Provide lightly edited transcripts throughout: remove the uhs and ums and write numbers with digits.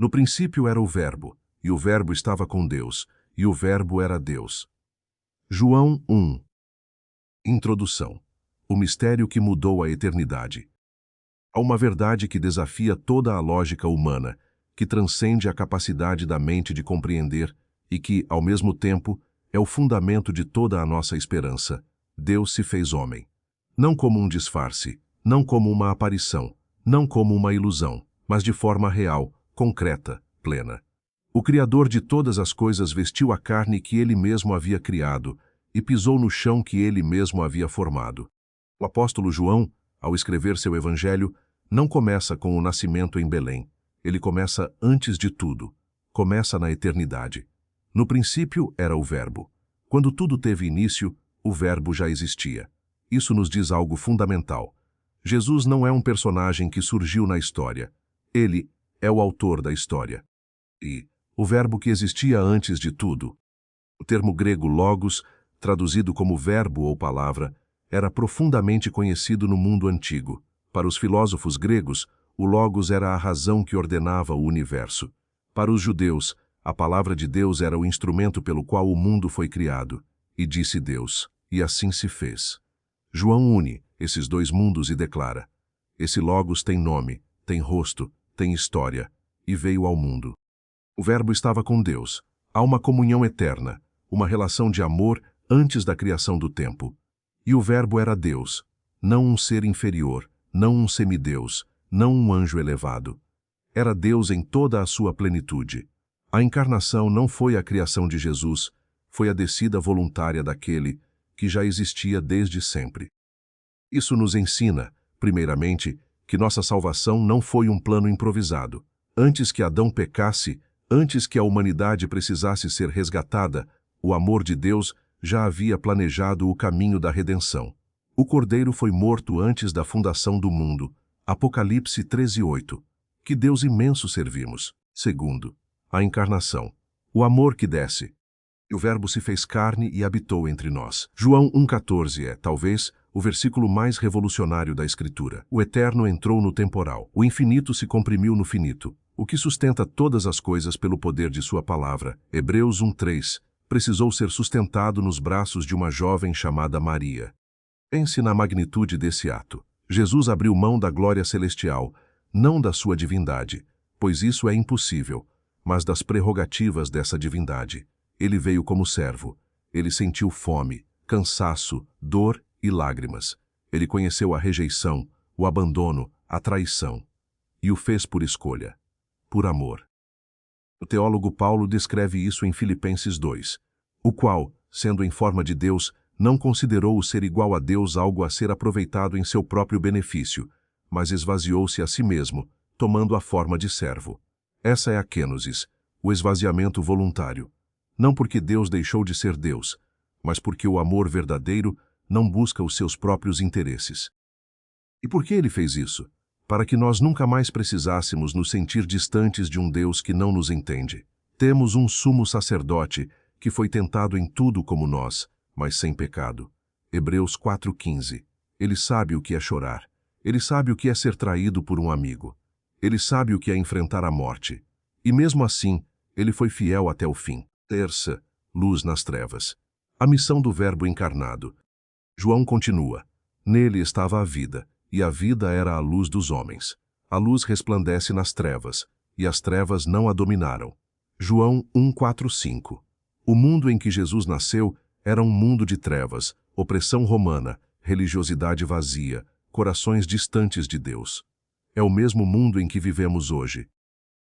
No princípio era o Verbo, e o Verbo estava com Deus, e o Verbo era Deus. João 1. Introdução. O mistério que mudou a eternidade. Há uma verdade que desafia toda a lógica humana, que transcende a capacidade da mente de compreender e que, ao mesmo tempo, é o fundamento de toda a nossa esperança. Deus se fez homem. Não como um disfarce, não como uma aparição, não como uma ilusão, mas de forma real, concreta, plena. O Criador de todas as coisas vestiu a carne que ele mesmo havia criado e pisou no chão que ele mesmo havia formado. O apóstolo João, ao escrever seu evangelho, não começa com o nascimento em Belém. Ele começa antes de tudo. Começa na eternidade. No princípio era o Verbo. Quando tudo teve início, o Verbo já existia. Isso nos diz algo fundamental. Jesus não é um personagem que surgiu na história. Ele é o autor da história. E o Verbo que existia antes de tudo. O termo grego logos, traduzido como verbo ou palavra, era profundamente conhecido no mundo antigo. Para os filósofos gregos, o logos era a razão que ordenava o universo. Para os judeus, a palavra de Deus era o instrumento pelo qual o mundo foi criado. E disse Deus, e assim se fez. João une esses dois mundos e declara: esse logos tem nome, tem rosto, tem história, e veio ao mundo. O Verbo estava com Deus. Há uma comunhão eterna, uma relação de amor antes da criação do tempo. E o Verbo era Deus, não um ser inferior, não um semideus, não um anjo elevado. Era Deus em toda a sua plenitude. A encarnação não foi a criação de Jesus, foi a descida voluntária daquele que já existia desde sempre. Isso nos ensina, primeiramente, que nossa salvação não foi um plano improvisado. Antes que Adão pecasse, antes que a humanidade precisasse ser resgatada, o amor de Deus já havia planejado o caminho da redenção. O Cordeiro foi morto antes da fundação do mundo. Apocalipse 13:8. Que Deus imenso servimos. Segundo, a encarnação. O amor que desce. O Verbo se fez carne e habitou entre nós. João 1,14 é, talvez, o versículo mais revolucionário da Escritura. O eterno entrou no temporal. O infinito se comprimiu no finito. O que sustenta todas as coisas pelo poder de sua palavra. Hebreus 1,3. Precisou ser sustentado nos braços de uma jovem chamada Maria. Pense na magnitude desse ato. Jesus abriu mão da glória celestial, não da sua divindade, pois isso é impossível, mas das prerrogativas dessa divindade. Ele veio como servo. Ele sentiu fome, cansaço, dor e lágrimas. Ele conheceu a rejeição, o abandono, a traição. E o fez por escolha, por amor. O teólogo Paulo descreve isso em Filipenses 2, o qual, sendo em forma de Deus, não considerou o ser igual a Deus algo a ser aproveitado em seu próprio benefício, mas esvaziou-se a si mesmo, tomando a forma de servo. Essa é a kenosis, o esvaziamento voluntário. Não porque Deus deixou de ser Deus, mas porque o amor verdadeiro não busca os seus próprios interesses. E por que ele fez isso? Para que nós nunca mais precisássemos nos sentir distantes de um Deus que não nos entende. Temos um sumo sacerdote que foi tentado em tudo como nós, mas sem pecado. Hebreus 4,15. Ele sabe o que é chorar. Ele sabe o que é ser traído por um amigo. Ele sabe o que é enfrentar a morte. E mesmo assim, ele foi fiel até o fim. Terça, luz nas trevas. A missão do Verbo encarnado. João continua. Nele estava a vida, e a vida era a luz dos homens. A luz resplandece nas trevas, e as trevas não a dominaram. João 1,4-5. O mundo em que Jesus nasceu era um mundo de trevas, opressão romana, religiosidade vazia, corações distantes de Deus. É o mesmo mundo em que vivemos hoje.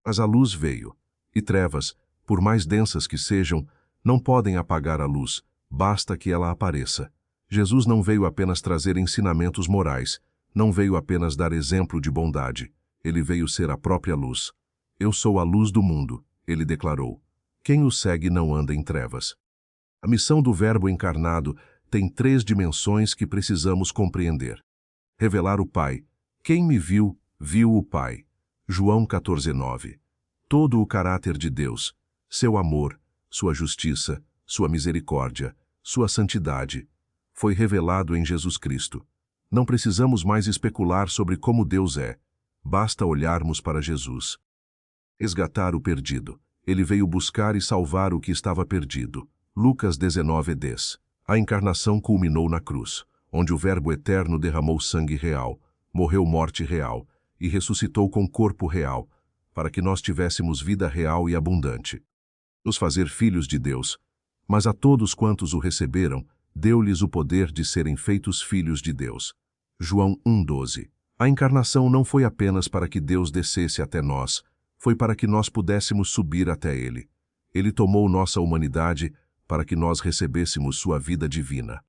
Mas a luz veio, e trevas, por mais densas que sejam, não podem apagar a luz, basta que ela apareça. Jesus não veio apenas trazer ensinamentos morais, não veio apenas dar exemplo de bondade, ele veio ser a própria luz. Eu sou a luz do mundo, ele declarou. Quem o segue não anda em trevas. A missão do Verbo encarnado tem 3 dimensões que precisamos compreender. Revelar o Pai. Quem me viu, viu o Pai. João 14,9. Todo o caráter de Deus, seu amor, sua justiça, sua misericórdia, sua santidade, foi revelado em Jesus Cristo. Não precisamos mais especular sobre como Deus é. Basta olharmos para Jesus. resgatar o perdido. Ele veio buscar e salvar o que estava perdido. Lucas 19:10. A encarnação culminou na cruz, onde o Verbo eterno derramou sangue real, morreu morte real e ressuscitou com corpo real, para que nós tivéssemos vida real e abundante. Nos fazer filhos de Deus, mas a todos quantos o receberam, deu-lhes o poder de serem feitos filhos de Deus. João 1:12. A encarnação não foi apenas para que Deus descesse até nós, foi para que nós pudéssemos subir até Ele. Ele tomou nossa humanidade para que nós recebêssemos sua vida divina.